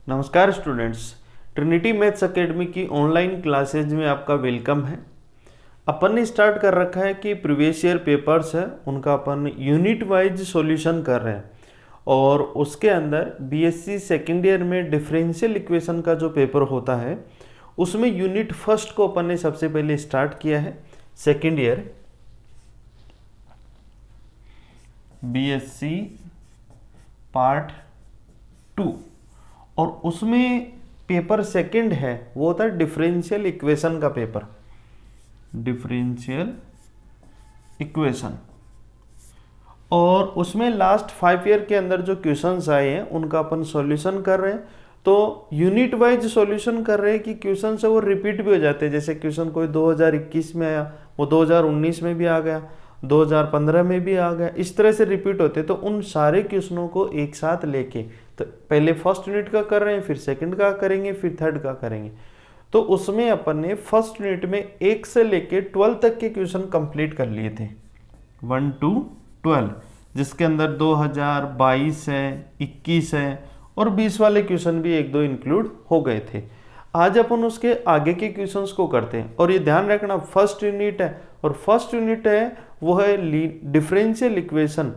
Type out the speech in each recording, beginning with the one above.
नमस्कार students, Trinity maths academy की online classes में आपका वेलकम है। अपन ने स्टार्ट कर रखा है कि प्रीवियस ईयर पेपर्स है उनका अपन यूनिट वाइज सॉल्यूशन कर रहे हैं और उसके अंदर बीएससी सेकेंड ईयर में डिफरेंशियल इक्वेशन का जो पेपर होता है उसमें यूनिट फर्स्ट को अपन ने सबसे पहले स्टार्ट किया है। सेकेंड ईयर बीएससी पार्ट 2 और उसमें पेपर सेकंड है वो होता है डिफरेंशियल इक्वेशन का पेपर, डिफरेंशियल इक्वेशन। और उसमें लास्ट 5 ईयर के अंदर जो क्वेश्चंस आए हैं उनका अपन सॉल्यूशन कर रहे हैं। तो यूनिट वाइज सॉल्यूशन कर रहे हैं कि क्वेश्चन है वो रिपीट भी हो जाते हैं। जैसे क्वेश्चन कोई 2021 में आया वो 2019 में भी आ गया, 2015 में भी आ गया, इस तरह से रिपीट होते। तो उन सारे क्वेश्चनों को एक साथ लेके तो पहले फर्स्ट यूनिट का कर रहे हैं, फिर सेकंड का करेंगे, फिर थर्ड का करेंगे। तो उसमें अपन ने फर्स्ट यूनिट में 1 से लेके 12 तक के क्वेश्चन कंप्लीट कर लिए थे, 1 to 12, जिसके अंदर 2022 है, 21 है और 20 वाले क्वेश्चन भी 1-2 इंक्लूड हो गए थे। आज अपन उसके आगे के क्वेश्चंस को करते हैं। और ये ध्यान रखना फर्स्ट यूनिट है और फर्स्ट यूनिट है वो है डिफरेंशियल इक्वेशन।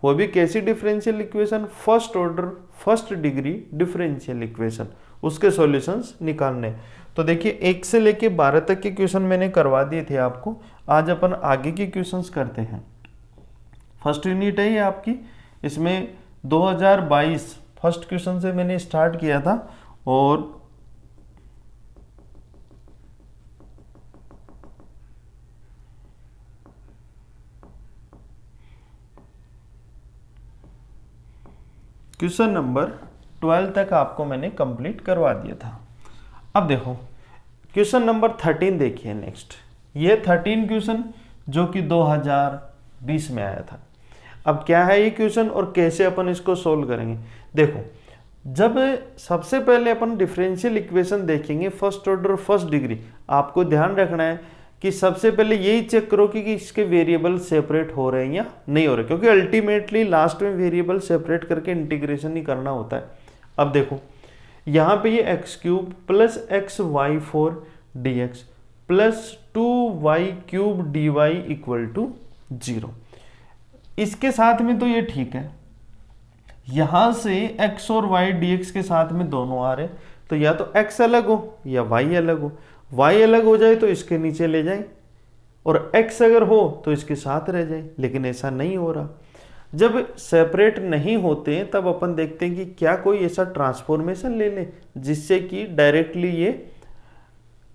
वो भी कैसी differential equation? First order first degree differential equation, उसके सॉल्यूशंस निकालने। तो देखिए 1 से लेके 12 तक के क्वेश्चन मैंने करवा दिए थे आपको। आज अपन आगे के क्वेश्चंस करते हैं। फर्स्ट यूनिट है ये आपकी, इसमें 2022 फर्स्ट क्वेश्चन से मैंने स्टार्ट किया था और क्वेश्चन नंबर 12 तक आपको मैंने कंप्लीट करवा दिया था। अब देखो क्वेश्चन नंबर 13 देखिए नेक्स्ट। ये 13 क्वेश्चन जो कि 2020 में आया था। अब क्या है ये क्वेश्चन और कैसे अपन इसको सोल्व करेंगे? देखो, जब सबसे पहले अपन डिफरेंशियल इक्वेशन देखेंगे फर्स्ट ऑर्डर फर्स्ट डिग्री, आपको ध्यान रखना है कि सबसे पहले यही चेक करो कि इसके वेरिएबल सेपरेट हो रहे हैं या नहीं हो रहे, क्योंकि अल्टीमेटली लास्ट में वेरिएबल सेपरेट करके इंटीग्रेशन ही करना होता है। अब देखो यहाँ पे ये x cube plus x y 4 d x plus 2y cube d y equal to 0। इसके साथ में तो ये ठीक है, यहां से x और y dx के साथ में दोनों आ रहे, तो या तो x अलग हो या y अलग हो। y अलग हो जाए तो इसके नीचे ले जाए और x अगर हो तो इसके साथ रह जाए, लेकिन ऐसा नहीं हो रहा। जब सेपरेट नहीं होते तब अपन देखते हैं कि क्या कोई ऐसा ट्रांसफॉर्मेशन ले लें जिससे कि डायरेक्टली ये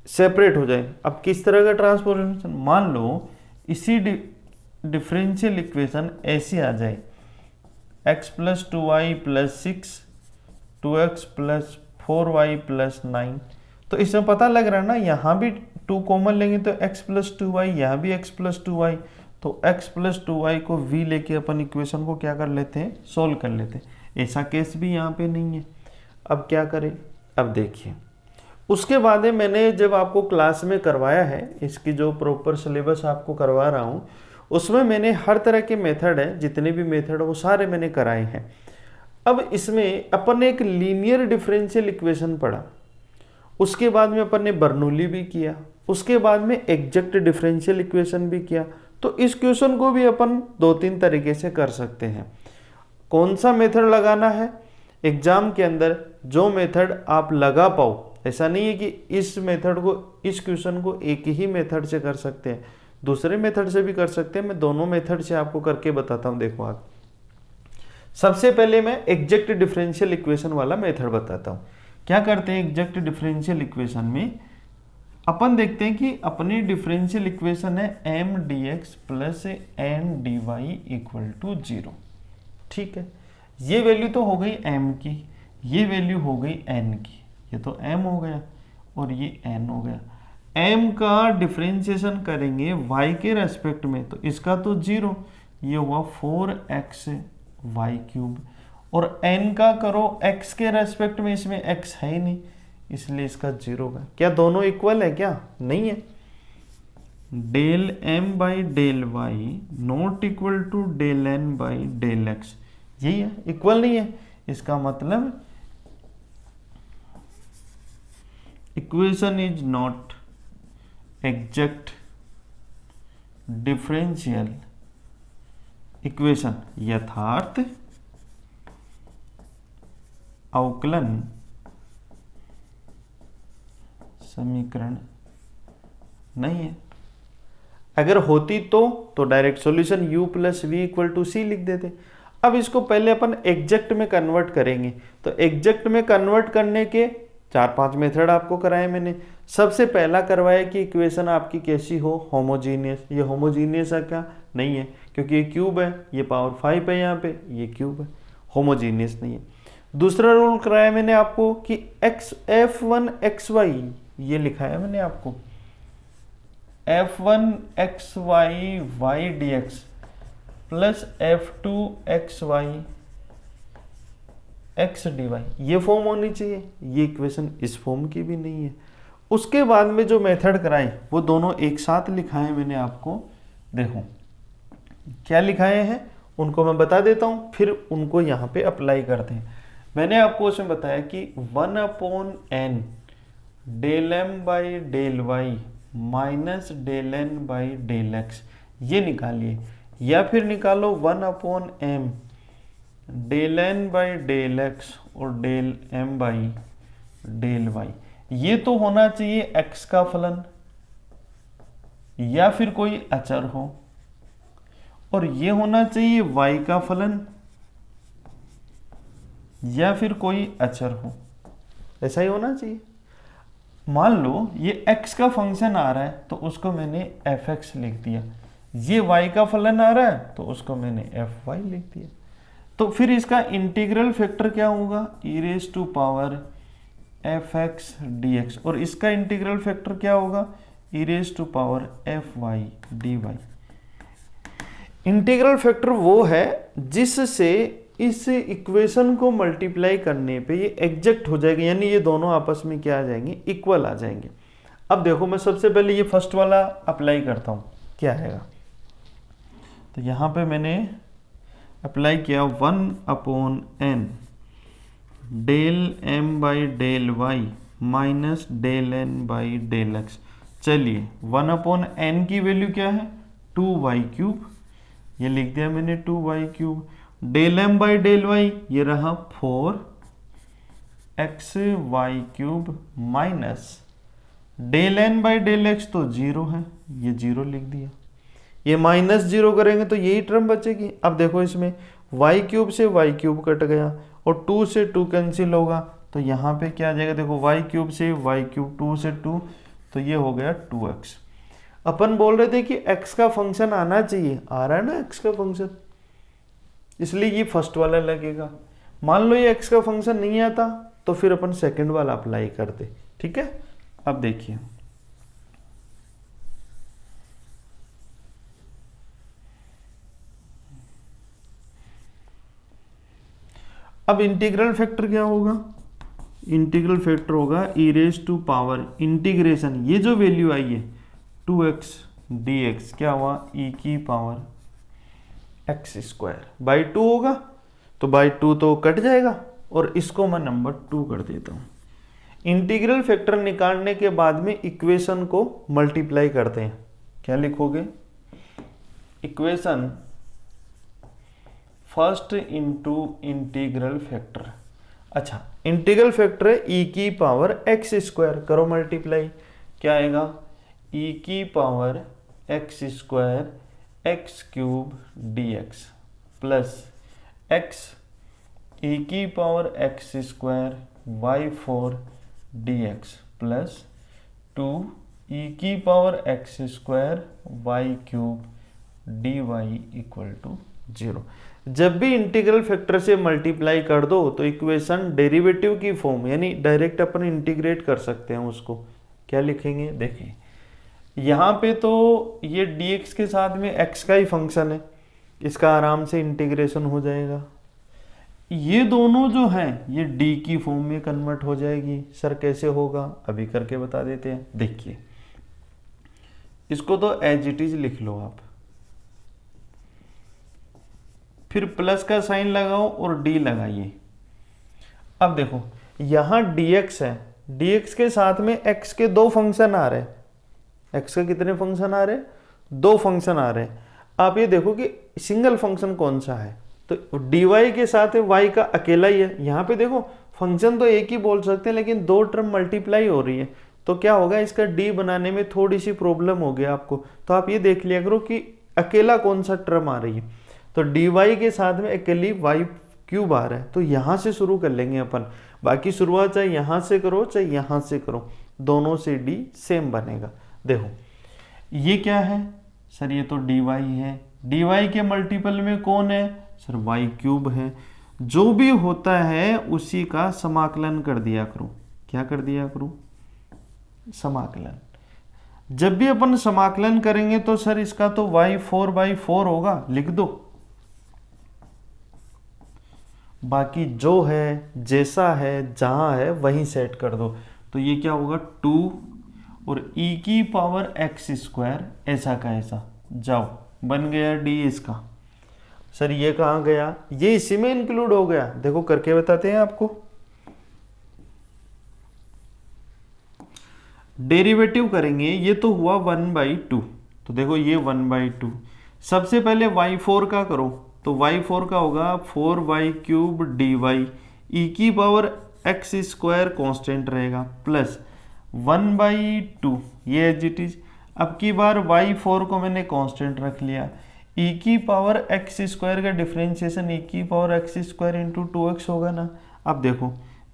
सेपरेट हो जाए। अब किस तरह का ट्रांसफॉर्मेशन? मान लो इसी डिफरेंशियल इक्वेशन ऐसी आ जाए, x plus 2y plus 6 2x plus 4y plus 9। तो इसमें पता लग रहा है ना, यहाँ भी 2 कॉमन लेंगे तो x प्लस 2y, यहाँ भी x प्लस 2y, तो x प्लस 2y को v लेके अपन इक्वेशन को क्या कर लेते हैं? सोल्व कर लेते हैं। ऐसा केस भी यहाँ पे नहीं है। अब क्या करें? अब देखिए उसके बाद मैंने जब आपको क्लास में करवाया है, इसकी जो प्रॉपर सिलेबस आपको करवा रहा हूँ उसमें मैंने हर तरह के मेथड है, जितने भी मेथड वो सारे मैंने कराए हैं। अब इसमें अपन ने एक लीनियर डिफरेंशियल इक्वेशन पढ़ा, उसके बाद में अपन ने बर्नौली भी किया, उसके बाद में एग्जैक्ट डिफरेंशियल इक्वेशन भी किया। तो इस क्वेश्चन को भी अपन 2-3 तरीके से कर सकते हैं। कौन सा मेथड लगाना है एग्जाम के अंदर? जो मेथड आप लगा पाओ। ऐसा नहीं है कि इस मेथड को, इस क्वेश्चन को एक ही मेथड से कर सकते हैं, दूसरे मेथड से भी कर सकते हैं। मैं दोनों मेथड से आपको करके बताता हूं। देखो आप, सबसे पहले मैं एग्जैक्ट डिफरेंशियल इक्वेशन वाला मेथड बताता हूं। क्या करते हैं एग्जैक्ट डिफरेंशियल इक्वेशन में? अपन देखते हैं कि अपनी डिफरेंशियल इक्वेशन है M d x plus N d y equal to 0। ठीक है, ये वैल्यू तो हो गई एम की, ये वैल्यू हो गई एन की। ये तो एम हो गया और ये एन हो गया। m का डिफरेंशिएशन करेंगे y के रेस्पेक्ट में, तो इसका तो 0, ये हुआ 4x वाई क्यूब। और n का करो x के रेस्पेक्ट में, इसमें x है ही नहीं इसलिए इसका 0 होगा। क्या दोनों इक्वल है? क्या नहीं है। Del m by del y not equal to del n by del x, यही है, इक्वल नहीं है। इसका मतलब equation is not exact differential equation, यथार्थ अवकलन समीकरण नहीं है। अगर होती तो direct solution u plus V equal to C लिख देते। अब इसको पहले अपन एग्जैक्ट में कन्वर्ट करेंगे। तो एग्जैक्ट में कन्वर्ट करने के 4-5 मेथड आपको कराए मैंने। सबसे पहला करवाया कि इक्वेशन आपकी कैसी हो, होमोजीनियस। ये होमोजीनियस है क्या? नहीं है, क्योंकि ये क्यूब है, ये पावर 5 है, यहाँ पे ये क्यूब है, होमोजीनियस नहीं है। दूसरा रूल कराया मैंने आपको कि f1 xy, ये लिखा है मैंने आपको, f1 xy y dx plus f2 xy x dy, ये फॉर्म होनी चाहिए। ये इक्वेशन इस फॉर्म की भी नहीं है। उसके बाद में जो मेथड कराए वो दोनों एक साथ लिखाए मैंने आपको। देखो क्या लिखाए हैं उनको मैं बता देता हूँ, फिर उनको यहाँ पे अप्लाई करते हैं। मैंने आपको उसमें बताया कि 1/n del M by del Y minus del N by del X, ये निकालिए। या फिर निकालो 1/m del N by del X और del M by del Y. ये तो होना चाहिए x का फलन या फिर कोई अचर हो, और ये होना चाहिए y का फलन या फिर कोई अचर हो। ऐसा ही होना चाहिए। मान लो ये x का फंक्शन आ रहा है तो उसको मैंने fx लिख दिया, ये y का फलन आ रहा है तो उसको मैंने fy लिख दिया। तो फिर इसका इंटीग्रल फैक्टर क्या होगा? e raise to power fx dx, और इसका इंटीग्रल फैक्टर क्या होगा? e raise to power fy dy। Integral factor वो है जिससे इस इक्वेशन को मल्टीप्लाई करने पे ये एग्जैक्ट हो जाएगा, यानी ये दोनों आपस में क्या आ जाएंगे? इक्वल आ जाएंगे। अब देखो मैं सबसे पहले ये फर्स्ट वाला अप्लाई करता हूँ, क्या आएगा। तो यहाँ पे मैंने अप्लाई किया 1/n del m by del Y minus del n by del x. चलिए 1/n की वैल्यू क्या है? 2y क्यूब, ये लिख दिया मैंने 2y cube. Del m by del Y ये रहा 4xy cube minus del n by del x तो 0 है, ये 0 लिख दिया। ये माइनस 0 करेंगे तो यही टर्म बचेगी। अब देखो इसमें y क्यूब से y क्यूब कट गया और 2 से 2 कैंसिल होगा, तो यहाँ पे क्या आ जाएगा? देखो y क्यूब से y क्यूब, 2 से 2, तो ये हो गया 2x। अपन बोल रहे थे कि x का फंक्शन आना चाहिए, आ रहा है ना x का फंक्शन, इसलिए ये फर्स्ट वाला लगेगा। मान लो ये x का फंक्शन नहीं आता तो फिर अपन सेकंड वाला अप्लाई करते। ठीक है, अब देखिए अब इंटीग्रल फैक्टर क्या होगा? इंटीग्रल फैक्टर होगा e raise to power integration, ये जो वैल्यू आई है 2x dx, क्या हुआ? e की पावर x स्क्वायर बाई 2 होगा, तो बाई 2 तो कट जाएगा और इसको मैं नंबर 2 कर देता हूँ। इंटीग्रल फैक्टर निकालने के बाद में इक्वेशन को मल्टीप्लाई करते हैं। क्या लिखोगे? Equation first into integral factor. अच्छा, इंटीग्रल फैक्टर है e की पावर x स्क्वायर, करो मल्टीप्लाई, क्या आएगा? e की power x square x cube dx plus x e की power x square y4 dx plus 2 e की power x square y cube dy equal to 0। जब भी इंटीग्रल फैक्टर से multiply कर दो तो इक्वेशन डेरिवेटिव की फॉर्म, यानी डायरेक्ट अपन इंटीग्रेट कर सकते हैं उसको। क्या लिखेंगे? देखें यहाँ पे तो ये dx के साथ में x का ही फंक्शन है, इसका आराम से इंटीग्रेशन हो जाएगा। ये दोनों जो हैं ये d की फॉर्म में कन्वर्ट हो जाएगी। सर कैसे होगा? अभी करके बता देते हैं। देखिए इसको तो एज इट इज लिख लो आप, फिर प्लस का साइन लगाओ और d लगाइए। अब देखो यहाँ dx है dx के साथ में x के दो फंक्शन आ रहे हैं। x के कितने फंक्शन आ रहे हैं? दो फंक्शन आ रहे हैं। आप ये देखो कि सिंगल फंक्शन कौन सा है, तो dy के साथ y का अकेला ही है। यहाँ पे देखो फंक्शन तो एक ही बोल सकते हैं, लेकिन दो टर्म मल्टीप्लाई हो रही है, तो क्या होगा, इसका d बनाने में थोड़ी सी प्रॉब्लम हो गया आपको। तो आप ये देख लिया करो कि अकेला कौन सा टर्म आ रही है। तो dy के साथ में अकेली y क्यूब आ रहा है, तो यहाँ से शुरू कर लेंगे अपन। बाकी शुरुआत चाहे यहाँ से करो चाहे यहाँ से करो, दोनों से d सेम बनेगा। देखो ये क्या है सर, ये तो dy है। dy के मल्टीपल में कौन है सर? y क्यूब है। जो भी होता है उसी का समाकलन कर दिया करो। क्या कर दिया करो? समाकलन। जब भी अपन समाकलन करेंगे तो सर इसका तो y 4/4 होगा, लिख दो। बाकी जो है, जैसा है, जहां है वहीं सेट कर दो। तो ये क्या होगा 2 और e की पावर x स्क्वायर ऐसा का ऐसा, जाओ बन गया d इसका। सर ये कहाँ गया? ये इसी में इंक्लूड हो गया। देखो करके बताते हैं आपको। डेरिवेटिव करेंगे, ये तो हुआ 1/2। तो देखो ये 1/2। सबसे पहले y4 का करो, तो y4 का होगा 4y³ dy, e की पावर x स्क्वायर कॉन्स्टेंट रहेगा, प्लस 1/2 ये एज इट इज। अब की बार y4 को मैंने कांस्टेंट रख लिया, e की पावर x स्क्वायर का डिफरेंशिएशन e की power x square into 2x होगा ना। अब देखो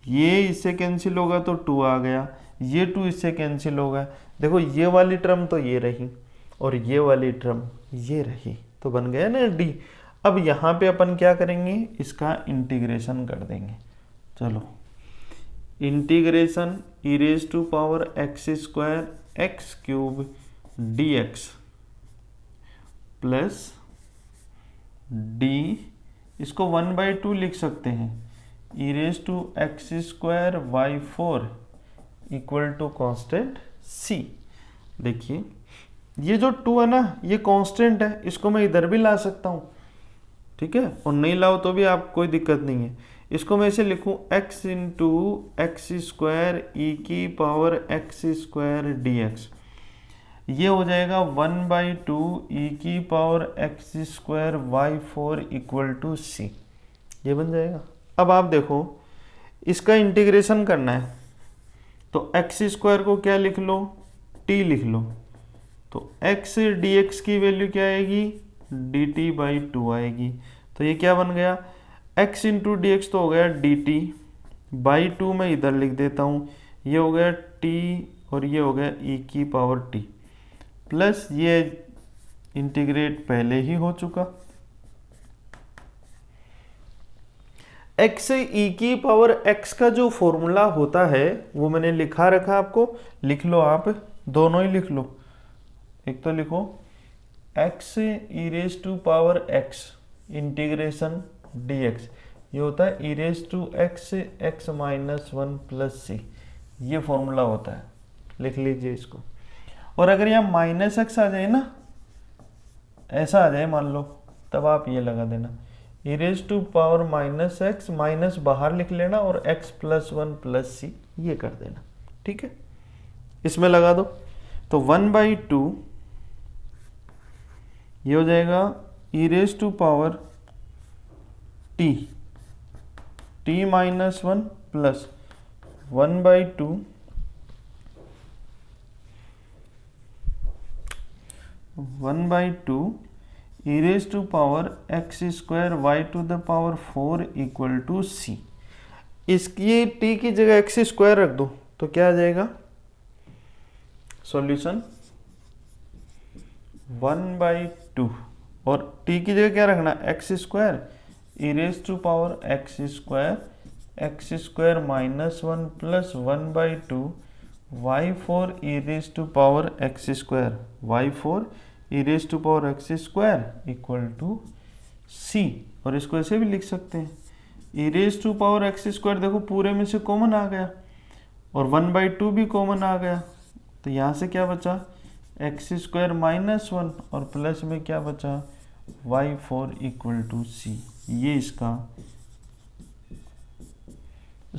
ये इससे कैंसिल होगा तो 2 आ गया, ये 2 इससे कैंसिल होगा। देखो ये वाली टर्म तो ये रही और ये वाली टर्म ये रही, तो बन गया ना d। अब यहाँ पे अपन क्या करेंगे, इसका इंटीग्रेशन कर देंगे। चलो integration e raise to power x square x³ dx plus d, इसको 1/2 लिख सकते हैं, e raise to x square y4 equal to constant c। देखिए ये जो 2 है ना, ये कांस्टेंट है, इसको मैं इधर भी ला सकता हूँ, ठीक है, और नहीं लाओ तो भी आप कोई दिक्कत नहीं है। इसको मैं ऐसे लिखूँ x इंटू एक्स स्क्वायर ई की पावर x स्क्वायर dx, ये हो जाएगा 1/2 ई की power x square y4 equal to c, ये बन जाएगा। अब आप देखो इसका इंटीग्रेशन करना है, तो x स्क्वायर को क्या लिख लो, t लिख लो, तो x dx की वैल्यू क्या आएगी, dt/2 आएगी। तो ये क्या बन गया, x इंटू डी एक्स तो हो गया dt/2, मैं इधर लिख देता हूँ, ये हो गया t और ये हो गया e की पावर t, प्लस ये इंटीग्रेट पहले ही हो चुका, x से e की पावर x का जो फॉर्मूला होता है वो मैंने लिखा रखा, आपको लिख लो, आप दोनों ही लिख लो। एक तो लिखो x e raise to power x integration dx, ये होता है e raise to x minus 1 plus c, ये फॉर्मूला होता है, लिख लीजिए इसको। और अगर यहाँ माइनस एक्स आ जाए ना, ऐसा आ जाए मान लो, तब आप ये लगा देना e raise to power minus x, minus बाहर लिख लेना और x प्लस 1 प्लस c ये कर देना, ठीक है, इसमें लगा दो। तो 1/2 ये हो जाएगा e raise to power t minus 1 plus 1/2 e raise to power x square y to the power 4 equal to c। इसकी t की जगह x स्क्वायर रख दो तो क्या आ जाएगा, सॉल्यूशन 1/2, और t की जगह क्या रखना, x square e raise to power x square minus 1 plus 1/2 y4 e raise to power x square, y4 e raise to power x square equal to c। और इसको ऐसे भी लिख सकते हैं e raise to power x square, देखो पूरे में से कॉमन आ गया और 1/2 भी कॉमन आ गया, तो यहाँ से क्या बचा, x स्क्वायर माइनस 1 और प्लस में क्या बचा, y4 इक्वल टू c, ये इसका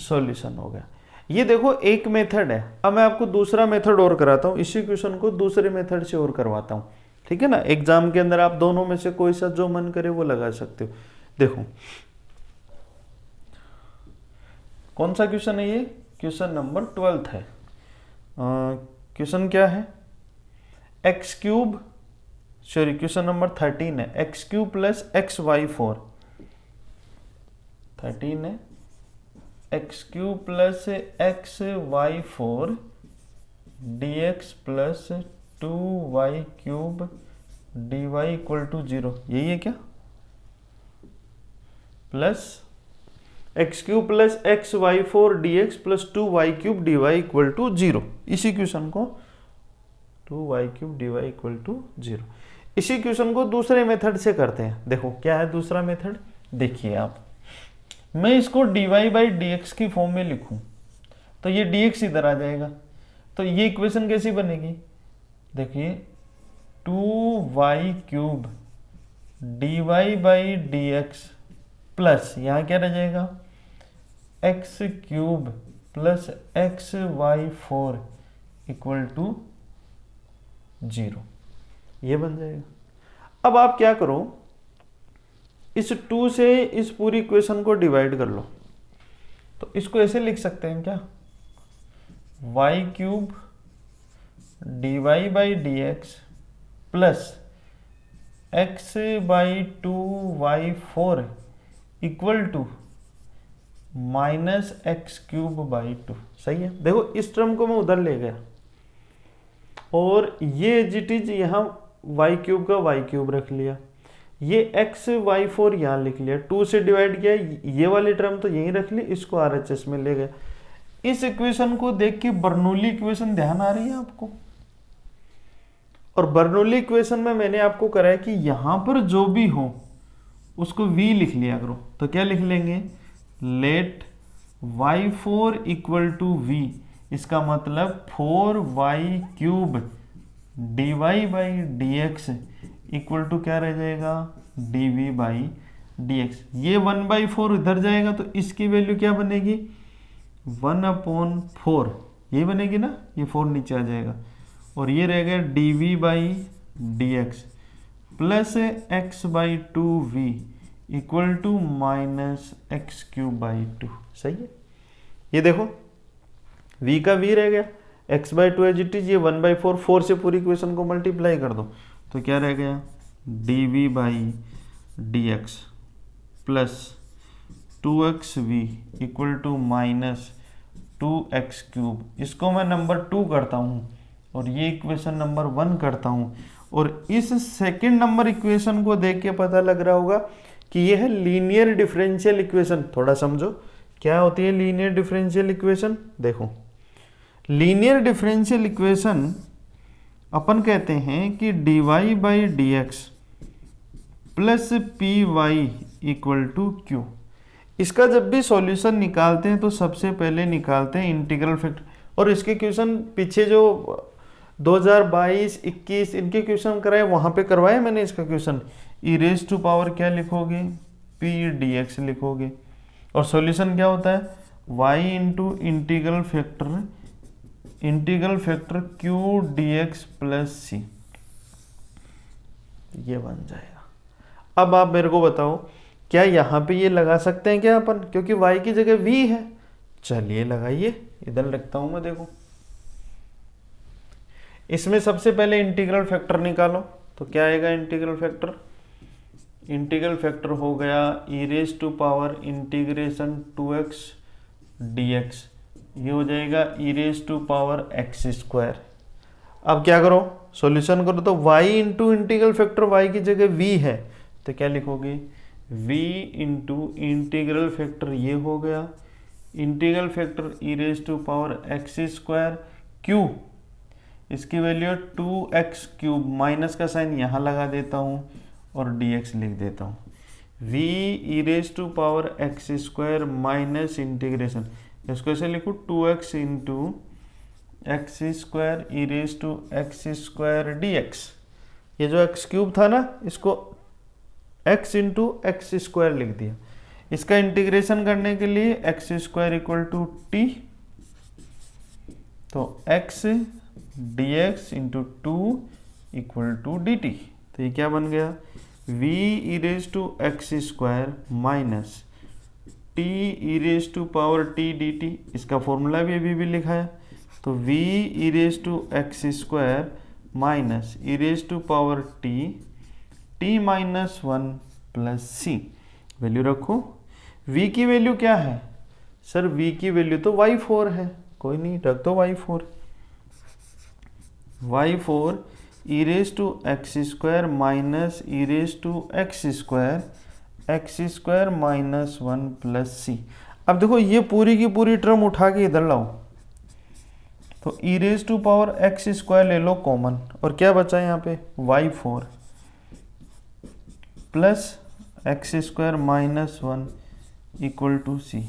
सॉल्यूशन हो गया। ये देखो एक मेथड है। अब मैं आपको दूसरा मेथड और कराता हूँ, इसी क्वेश्चन को दूसरे मेथड से और करवाता हूँ, ठीक है ना। एग्जाम के अंदर आप दोनों में से कोई सा जो मन करे वो लगा सकते हो। देखो कौन सा क्वेश्चन है ये, क्वेश्चन नंबर 12 है। क्वेश्चन क्या है, x cube, sorry question number 13 है, x cube plus x y 4, 13 है, x cube plus x y 4 d x plus 2y cube d y equal to 0, यही है क्या, plus x cube plus x y 4 d x plus 2y cube d y equal to 0। इसी question को 2y cube d y equal to 0, इसी question को दूसरे method से करते हैं। देखो क्या है दूसरा मेथड, देखिए आप, मैं इसको dy बाई dx की फॉर्म में लिखूं तो ये dx इधर आ जाएगा, तो ये इक्वेशन कैसी बनेगी, देखिए 2y cube dy by dx plus यहाँ क्या रह जाएगा x cube plus x y 4 equal to 0, ये बन जाएगा। अब आप क्या करो, इस 2 से इस पूरी इक्वेशन को डिवाइड कर लो, तो इसको ऐसे लिख सकते हैं क्या, y cube d y by d x plus x by 2y4 equal to minus x cube by 2। सही है, देखो इस टर्म को मैं उधर ले गया और ये इट इज यहाँ वाई क्यूब का वाई क्यूब रख लिया, ये एक्स वाई 4 यहाँ लिख लिया, 2 से डिवाइड किया, ये वाली टर्म तो यहीं रख ली, इसको आरएचएस में ले गया। इस इक्वेशन को देख के बर्नौली इक्वेशन ध्यान आ रही है आपको, और बर्नौली इक्वेशन में मैंने आपको कराया कि यहां पर जो भी हो उसको v लिख लिया करो, तो क्या लिख लेंगे, late y4 equal to v, इसका मतलब 4y cube dy by dx equal to क्या रह जाएगा dv बाई dx। ये 1/4 इधर जाएगा तो इसकी वैल्यू क्या बनेगी 1/4, ये बनेगी ना, ये 4 नीचे आ जाएगा और ये रह गया dv by dx plus x by 2v equal to minus x cube by 2। सही है, ये देखो v का v रह गया, x by 2 as it is, ये 1/4, 4 से पूरी इक्वेशन को मल्टीप्लाई कर दो तो क्या रह गया dv by dx plus 2xv equal to minus 2x cube. इसको मैं नंबर 2 करता हूँ और ये इक्वेशन नंबर 1 करता हूँ, और इस सेकंड नंबर इक्वेशन को देख के पता लग रहा होगा कि यह है लीनियर डिफरेंशियल इक्वेशन। थोड़ा समझो क्या होती है लीनियर डिफरेंशियल इक्वेशन। देखो लीनियर डिफरेंशियल इक्वेशन अपन कहते हैं कि dy by dx plus p y equal to q. इसका जब भी सॉल्यूशन निकालते हैं तो सबसे पहले निकालते हैं इंटीग्रल फैक्टर, और इसके क्वेश्चन पीछे जो 2022, 21 इनके क्वेश्चन कराए वहां पे करवाए मैंने इसका question, e raise to power क्या लिखोगे पी डी एक्स लिखोगे, और सॉल्यूशन क्या होता है y into integral factor Q D x plus C, ये बन जाएगा। अब आप मेरे को बताओ क्या यहाँ पे ये लगा सकते हैं क्या अपन, क्योंकि y की जगह v है, चलिए लगाइए, इधर लिखता हूं मैं। देखो इसमें सबसे पहले इंटीग्रल फैक्टर निकालो तो क्या आएगा इंटीग्रल फैक्टर हो गया e raise to power integration 2x dx, ये हो जाएगा e raise to power x square. अब क्या करो सॉल्यूशन करो तो y into integral factor y की जगह v है तो क्या लिखोगे v इंटू इंटीग्रल फैक्टर, ये हो गया integral factor e raise to power x square q, इसकी वैल्यू 2x क्यूब, माइनस का साइन यहाँ लगा देता हूँ और dx लिख देता हूँ, v e raise to power x square minus integration, इसको ऐसे लिखूँ 2x into x square e raise to x square dx। ये जो x क्यूब था ना इसको x इंटू एक्स स्क्वायर लिख दिया। इसका इंटीग्रेशन करने के लिए x square equal to t तो x dx into 2 equal to d t. तो ये क्या बन गया, v e raise to x square minus t e raise to power t d t. इसका फॉर्मूला भी अभी भी लिखा है, तो v e raise to x square minus e raise to power t minus 1 plus c. Value रखो, v की value क्या है सर, v की वैल्यू तो y4 है, कोई नहीं रख दो y4। y4 e raise to x square minus e raise to x square minus 1 plus C. अब देखो ये पूरी की पूरी टर्म उठा के इधर लाओ, तो e raise to power x square ले लो कॉमन, और क्या बचा यहाँ पे y4 plus X square minus 1 equal to C.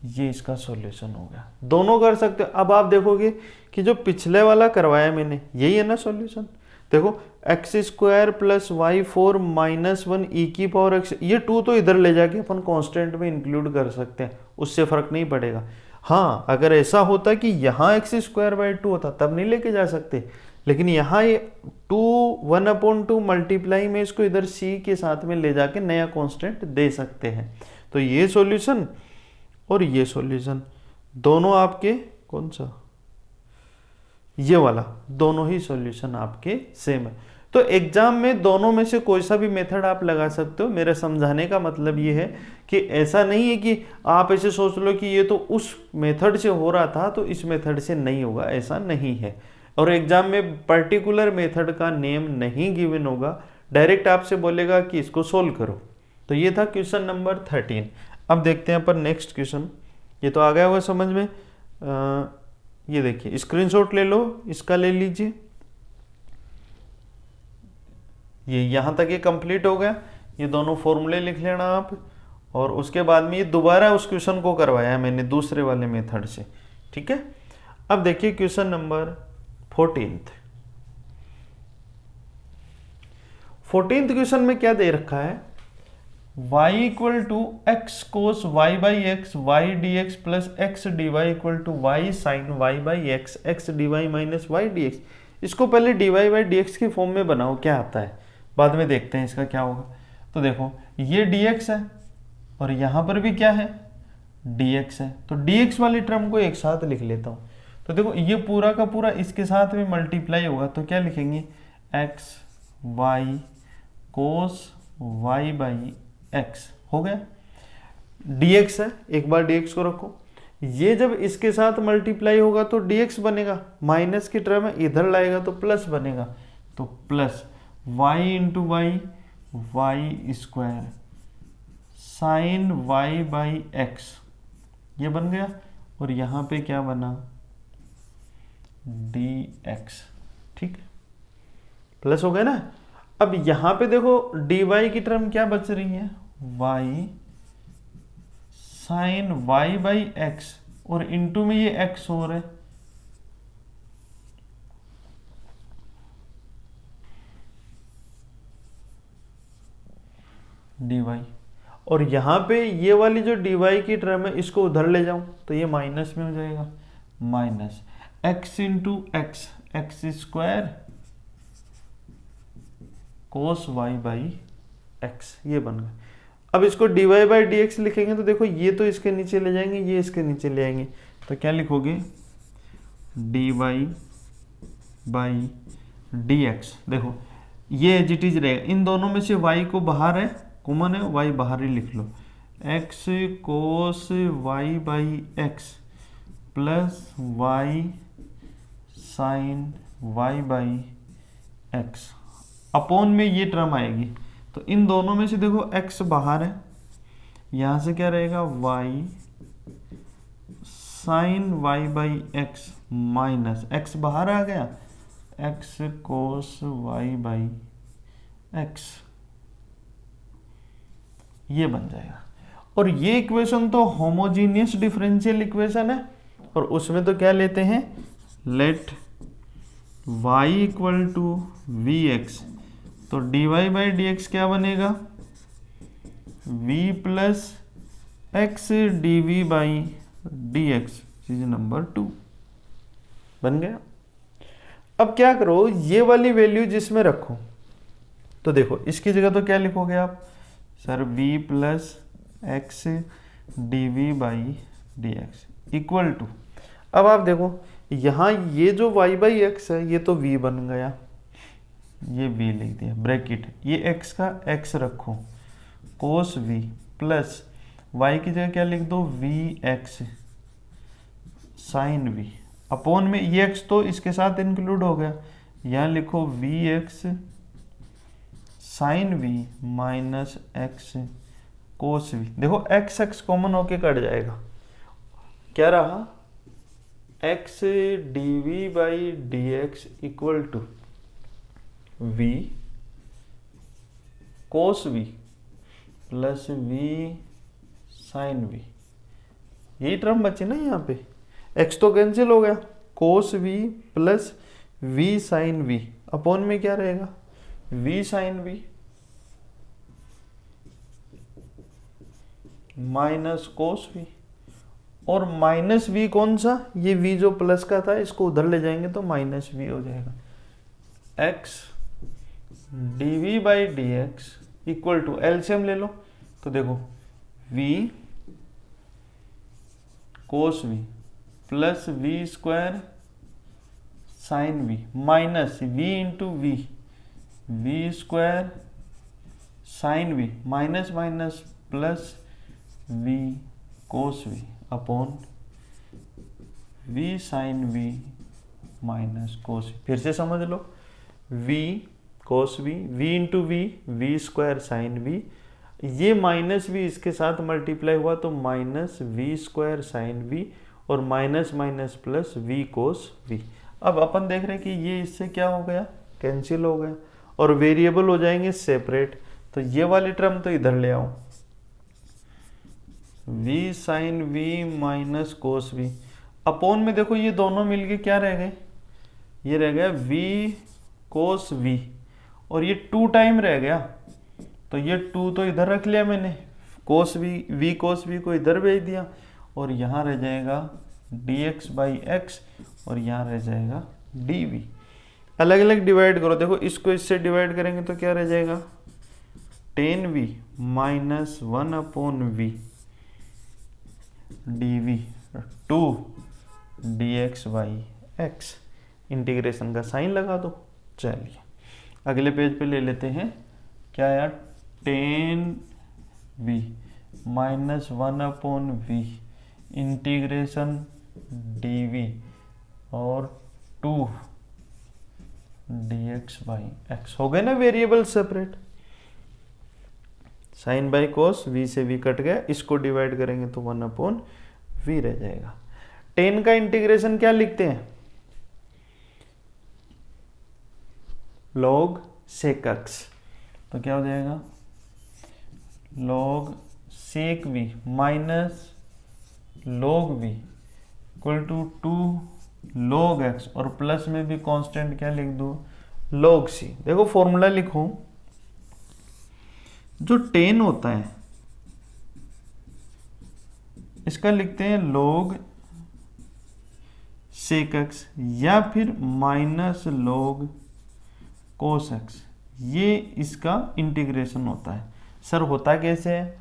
ये इसका सॉल्यूशन हो गया। दोनों कर सकते हो। अब आप देखोगे कि जो पिछले वाला करवाया मैंने यही है ना सॉल्यूशन। देखो x square plus y4 minus 1 ई की पावर एक्स, ये 2 तो इधर ले जाके अपन कांस्टेंट में इंक्लूड कर सकते हैं, उससे फर्क नहीं पड़ेगा। हाँ अगर ऐसा होता कि यहाँ एक्स स्क्वायर बाई 2 होता तब नहीं लेके जा सकते, लेकिन यहाँ ये 2 1/2 मल्टीप्लाई में इसको इधर c के साथ में ले जाके नया कांस्टेंट दे सकते हैं। तो ये सॉल्यूशन और ये सॉल्यूशन दोनों आपके, कौन सा, ये वाला, दोनों ही सॉल्यूशन आपके सेम है। तो एग्जाम में दोनों में से कोई सा भी मेथड आप लगा सकते हो। मेरे समझाने का मतलब ये है कि ऐसा नहीं है कि आप ऐसे सोच लो कि ये तो उस मेथड से हो रहा था तो इस मेथड से नहीं होगा, ऐसा नहीं है। और एग्जाम में पर्टिकुलर मेथड का नेम नहीं गिवन होगा, डायरेक्ट आपसे बोलेगा कि इसको सोल्व करो। तो ये था क्वेश्चन नंबर 13। अब देखते हैं अपन नेक्स्ट क्वेश्चन। ये तो आ गया होगा समझ में। ये देखिए स्क्रीनशॉट ले लो, इसका ले लीजिए। ये यहाँ तक ये कंप्लीट हो गया। ये दोनों फॉर्मूले लिख लेना आप, और उसके बाद में ये दोबारा उस क्वेश्चन को करवाया है मैंने दूसरे वाले मेथड से, ठीक है। अब देखिए क्वेश्चन नंबर 14th क्वेश्चन में क्या दे रखा है, y equal to x cos y by x y d x plus x d y equal to y sine y by x d y minus y d x. इसको पहले d y by d x की form में बनाओ, क्या आता है बाद में देखते हैं इसका क्या होगा। तो देखो ये डी एक्स है और यहाँ पर भी क्या है डी एक्स है, तो डी एक्स वाली टर्म को एक साथ लिख लेता हूँ। तो देखो ये पूरा का पूरा इसके साथ में मल्टीप्लाई होगा, तो क्या लिखेंगे x y cos y by x हो गया। dx है, एक बार dx को रखो, ये जब इसके साथ मल्टीप्लाई होगा तो dx बनेगा, माइनस की टर्म है इधर लाएगा तो प्लस बनेगा, तो plus y into y y square sine y by x, ये बन गया। और यहाँ पे क्या बना dx, ठीक प्लस हो गया ना। अब यहाँ पे देखो dy की टर्म क्या बच रही है y sine y by x, और इनटू में ये x हो रहा है, dy। और यहाँ पे ये वाली जो dy की टर्म है इसको उधर ले जाऊं तो ये माइनस में हो जाएगा, minus x into x X square cos y by x, ये बन गया। अब इसको dy बाई डी एक्स लिखेंगे तो देखो ये तो इसके नीचे ले जाएंगे, ये इसके नीचे ले आएंगे, तो क्या लिखोगे dy बाई डी एक्स। देखो ये एज इट इज रहेगा, इन दोनों में से y को बाहर है, कॉमन है, y बाहर ही लिख लो, x cos y by x plus y sine y by x upon में ये टर्म आएगी। तो इन दोनों में से देखो x बाहर है, यहां से क्या रहेगा y sine y by x minus x बाहर आ गया x cos y by x, ये बन जाएगा। और ये इक्वेशन तो होमोजीनियस डिफरेंशियल इक्वेशन है, और उसमें तो क्या लेते हैं let y equal to v x, तो dy बाई डी एक्स क्या बनेगा v plus x d v by d x चीज नंबर 2 बन गया। अब क्या करो, ये वाली वैल्यू जिसमें रखो, तो देखो इसकी जगह तो क्या लिखोगे आप sir, v plus x d v by d x equal to, अब आप देखो यहाँ ये जो y बाई एक्स है ये तो v बन गया, ये v लिख दिया ब्रैकेट, ये x का x रखो कोस v प्लस y की जगह क्या लिख दो v x sine v upon में ये x तो इसके साथ इंक्लूड हो गया, यहाँ लिखो v x sine v minus x cos v। देखो x x कॉमन होके कट जाएगा, क्या रहा x d v by d x equal to v cos v plus v sine v। यही टर्म बची ना यहाँ पे, x तो कैंसिल हो गया, cos v plus v sine v upon में क्या रहेगा v sine v minus cos v, और माइनस v कौन सा, ये v जो प्लस का था इसको उधर ले जाएंगे तो माइनस v हो जाएगा, x d v by d x equal to, LCM ले लो तो देखो v cos v plus v square sine v minus v into v square sine v minus minus plus v cos v upon v sine v minus cos v। फिर से समझ लो, v cos v, v into v square sine v, ये minus v इसके साथ multiply हुआ तो minus v square sine v और minus minus plus v cos v। अब अपन देख रहे हैं कि ये इससे क्या हो गया, कैंसिल हो गया और वेरिएबल हो जाएंगे सेपरेट, तो ये वाली टर्म तो इधर ले आओ, v sine v minus cos v upon में देखो ये दोनों मिलके क्या रह गए, ये रह गया v कोस v और ये 2 टाइम रह गया, तो ये 2 तो इधर रख लिया मैंने, कोस v कोस v को इधर भेज दिया और यहाँ रह जाएगा dx बाई एक्स और यहाँ रह जाएगा dv। अलग अलग डिवाइड करो, देखो इसको इससे डिवाइड करेंगे तो क्या रह जाएगा 10v minus 1 upon v dv 2 dx by x, integration का साइन लगा दो। चलिए अगले पेज पे ले लेते हैं, क्या यार 10v minus 1 upon v integration dv और 2 dx बाई एक्स। हो गए ना variable separate, sine by cos v से v कट गया, इसको डिवाइड करेंगे तो 1 अपॉन v रह जाएगा। 10 का इंटीग्रेशन क्या लिखते हैं log sec x, तो क्या हो जाएगा log sec v minus log v equal to 2 log x और प्लस में भी कांस्टेंट क्या लिख दो log c। देखो फॉर्मूला लिखो, जो 10 होता है इसका लिखते हैं log sec x या फिर माइनस log cos x, ये इसका इंटीग्रेशन होता है। सर होता कैसे है,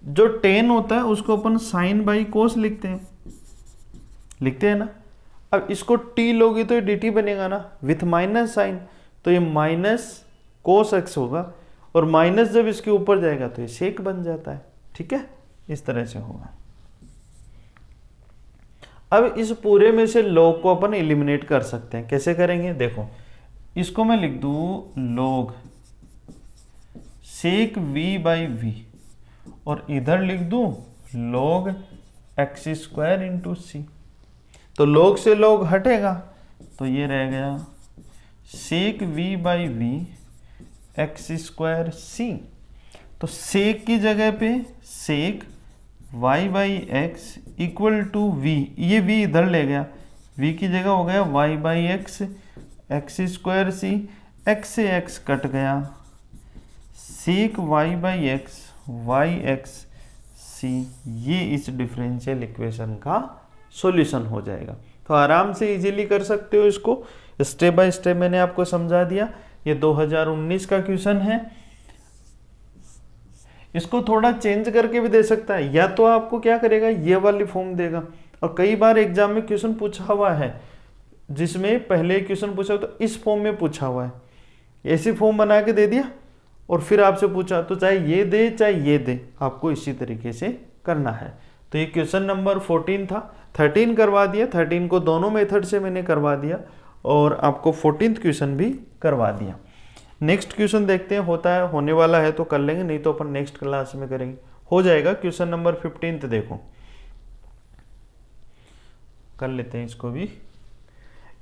जो 10 होता है उसको अपन साइन बाई कोस लिखते हैं ना, अब इसको t लोगे तो ये dt बनेगा ना विथ माइनस साइन, तो ये माइनस कोस x होगा और माइनस जब इसके ऊपर जाएगा तो ये सेक बन जाता है। ठीक है, इस तरह से होगा। अब इस पूरे में से log को अपन एलिमिनेट कर सकते हैं, कैसे करेंगे देखो, इसको मैं लिख दूं log sec v by v और इधर लिख दूं log x स्क्वायर इंटू सी, तो log से log हटेगा तो ये रह गया sec v by v x square C, तो sec की जगह पे sec y by X equal to v, ये v इधर ले गया, v की जगह हो गया y by X X square C, x से x कट गया, sec y by x Y X C, ये इस डिफरेंशियल इक्वेशन का सॉल्यूशन हो जाएगा। तो आराम से इजीली कर सकते हो इसको, स्टेप बाय स्टेप मैंने आपको समझा दिया। ये 2019 का क्वेश्चन है। इसको थोड़ा चेंज करके भी दे सकता है, या तो आपको क्या करेगा, ये वाली फॉर्म देगा। और कई बार एग्जाम में क्वेश्चन पूछा हुआ है जिसमें पहले क्वेश्चन पूछा तो इस फॉर्म में पूछा हुआ है, ऐसी फॉर्म बना के दे दिया और फिर आपसे पूछा, तो चाहे ये दे चाहे ये दे, आपको इसी तरीके से करना है। तो ये क्वेश्चन नंबर 14 था, 13 करवा दिया, 13 को दोनों मेथड से मैंने करवा दिया और आपको 14th क्वेश्चन भी करवा दिया। नेक्स्ट क्वेश्चन देखते हैं, होता है होने वाला है तो कर लेंगे, नहीं तो अपन नेक्स्ट क्लास में करेंगे। हो जाएगा क्वेश्चन नंबर 15 देखो, कर लेते हैं इसको भी।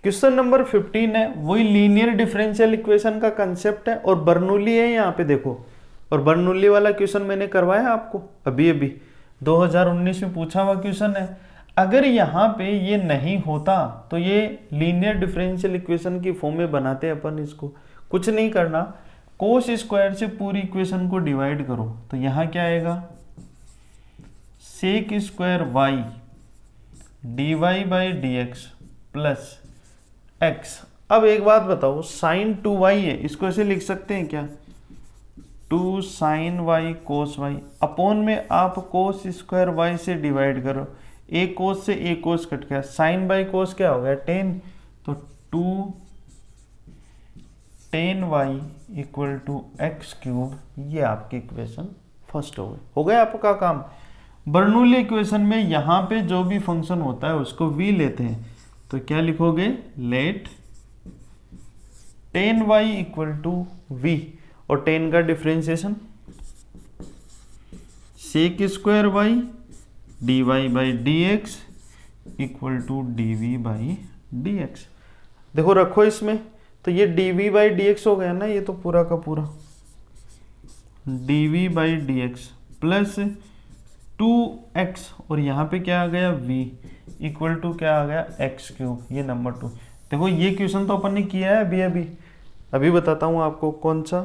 क्वेश्चन नंबर 15 है, वही लीनियर डिफरेंशियल इक्वेशन का कंसेप्ट है और बर्नौली है यहाँ पे देखो। और बर्नौली वाला क्वेश्चन मैंने करवाया आपको अभी 2019 में पूछा हुआ क्वेश्चन है। अगर यहाँ पे ये नहीं होता तो ये लीनियर डिफरेंशियल इक्वेशन की फॉर्म में बनाते अपन इसको। कुछ नहीं करना, कोस स्क्वायर से पूरी इक्वेशन को डिवाइड करो, तो यहाँ क्या आएगा, sec square y d y by d x plus x. अब एक बात बताओ, साइन 2y है, इसको ऐसे लिख सकते हैं क्या, 2 sign Y cos Y, upon में आप कोस स्क्वायर वाई से डिवाइड करो, ए कोस से ए कोस कट गया, साइन बाई कोस क्या हो गया 10, तो 2 10y equal to x cube. ये आपकी इक्वेशन फर्स्ट हो गया आपका काम। बर्नौली इक्वेशन में यहाँ पे जो भी फंक्शन होता है उसको v लेते हैं, तो क्या लिखोगे, late 10y equal to v और 10 का differentiation sec square y d y by d x equal to d v by d x. देखो रखो इसमें, तो ये d v by d x हो गया ना, ये तो पूरा का पूरा d v by d x plus 2x और यहाँ पे क्या आ गया v इक्वल टू क्या आ गया एक्स क्यूब, ये नंबर 2। देखो ये क्वेश्चन तो अपन ने किया है अभी बताता हूँ आपको कौन सा,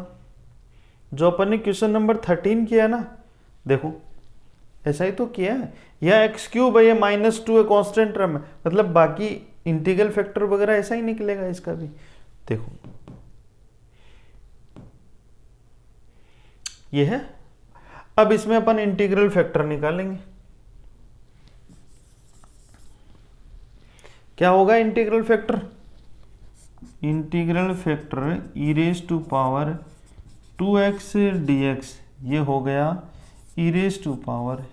जो अपन ने क्वेश्चन नंबर 13 किया ना, देखो ऐसा ही तो किया है। यह एक्स क्यूब है, ये -2 है, कॉन्स्टेंट टर्म है, मतलब बाकी इंटीग्रल फैक्टर वगैरह ऐसा ही निकलेगा इसका भी। देखो ये है। अब इसमें अपन इंटीग्रल फैक्टर निकालेंगे, क्या होगा integral factor, integral factor e raise to power 2x dx, ये हो गया e raise to power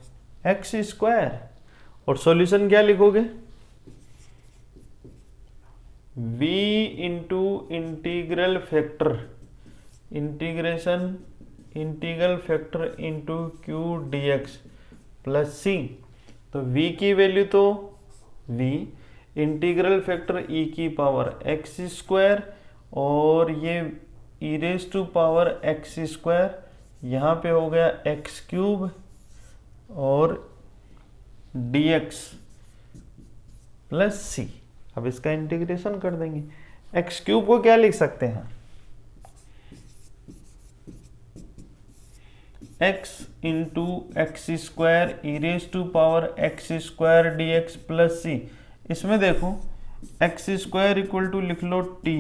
x square. और सॉल्यूशन क्या लिखोगे, v into integral factor integral factor into Q D x plus C. तो v की वैल्यू तो v integral factor e की पावर एक्स स्क्वायर और ये e raise to power x square, यहाँ पे हो गया एक्स क्यूब और dx प्लस सी। अब इसका इंटीग्रेशन कर देंगे, एक्स क्यूब को क्या लिख सकते हैं, x into x square e raise to power x square D x plus C. इसमें देखो एक्स स्क्वायर इक्वल टू लिख लो t,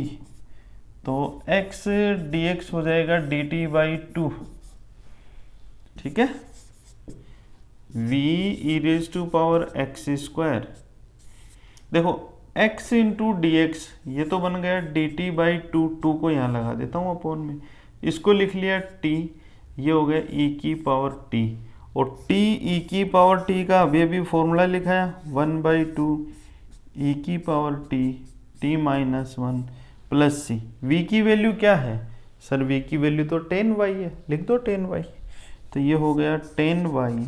तो x dx हो जाएगा dt बाई 2, ठीक है, v e raise to power x square. देखो x इंटू डी एक्स, ये तो बन गया dt बाई 2, 2 को यहाँ लगा देता हूँ अपॉन में, इसको लिख लिया t, ये हो गया e की पावर t, और t e की पावर t का अभी फॉर्मूला लिखा है 1/2 e की पावर t माइनस 1 प्लस सी। v की वैल्यू क्या है सर, v की वैल्यू तो 10y है, लिख दो 10y, तो ये हो गया 10y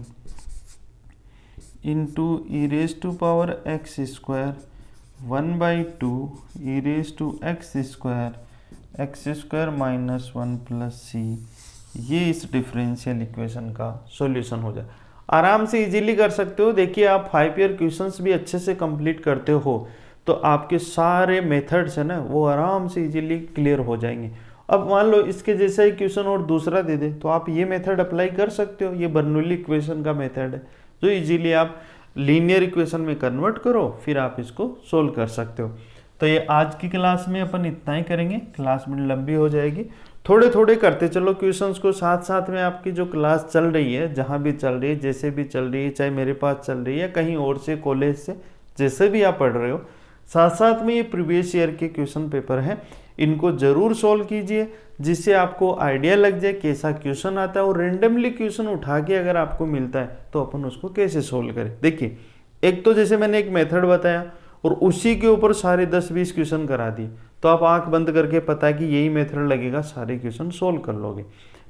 into e raise to power x square 1/2 e raise to x square minus 1 plus C. ये इस डिफरेंशियल इक्वेशन का सॉल्यूशन हो जाए। आराम से इजीली कर सकते हो। देखिए आप 5 ईयर क्वेश्चंस भी अच्छे से कंप्लीट करते हो तो आपके सारे मेथड्स है ना वो आराम से इजीली क्लियर हो जाएंगे। अब मान लो इसके जैसा ही क्वेश्चन और दूसरा दे दे तो आप ये मेथड अप्लाई कर सकते हो। ये बर्नौली इक्वेशन का मेथड है जो इजीली आप लीनियर इक्वेशन में कन्वर्ट करो, फिर आप इसको सोल्व कर सकते हो। तो ये आज की क्लास में अपन इतना ही करेंगे, क्लास में लंबी हो जाएगी। थोड़े थोड़े करते चलो क्वेश्चंस को, साथ साथ में आपकी जो क्लास चल रही है, जहाँ भी चल रही है, जैसे भी चल रही है, चाहे मेरे पास चल रही है, कहीं और से, कॉलेज से, जैसे भी आप पढ़ रहे हो, साथ साथ में ये प्रीवियस ईयर के क्वेश्चन पेपर हैं, इनको जरूर सोल्व कीजिए, जिससे आपको आइडिया लग जाए कैसा क्वेश्चन आता है, और रेंडमली क्वेश्चन उठा के अगर आपको मिलता है तो अपन उसको कैसे सोल्व करें। देखिए, एक तो जैसे मैंने एक मेथड बताया और उसी के ऊपर सारे 10-20 क्वेश्चन करा दिए, तो आप आंख बंद करके पता है कि यही मेथड लगेगा, सारे क्वेश्चन सोल्व कर लोगे।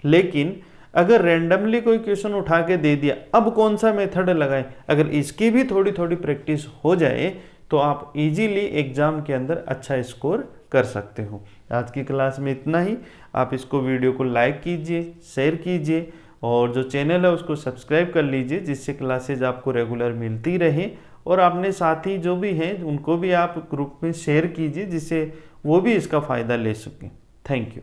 लेकिन अगर रेंडमली कोई क्वेश्चन उठा के दे दिया, अब कौन सा मेथड लगाएं, अगर इसकी भी थोड़ी थोड़ी प्रैक्टिस हो जाए तो आप इजीली एग्जाम के अंदर अच्छा स्कोर कर सकते हो। आज की क्लास में इतना ही। आप इसको वीडियो को लाइक कीजिए, शेयर कीजिए, और जो चैनल है उसको सब्सक्राइब कर लीजिए, जिससे क्लासेज आपको रेगुलर मिलती रहे। और अपने साथी जो भी हैं उनको भी आप ग्रुप में शेयर कीजिए, जिससे वो भी इसका फ़ायदा ले सकें। Thank you.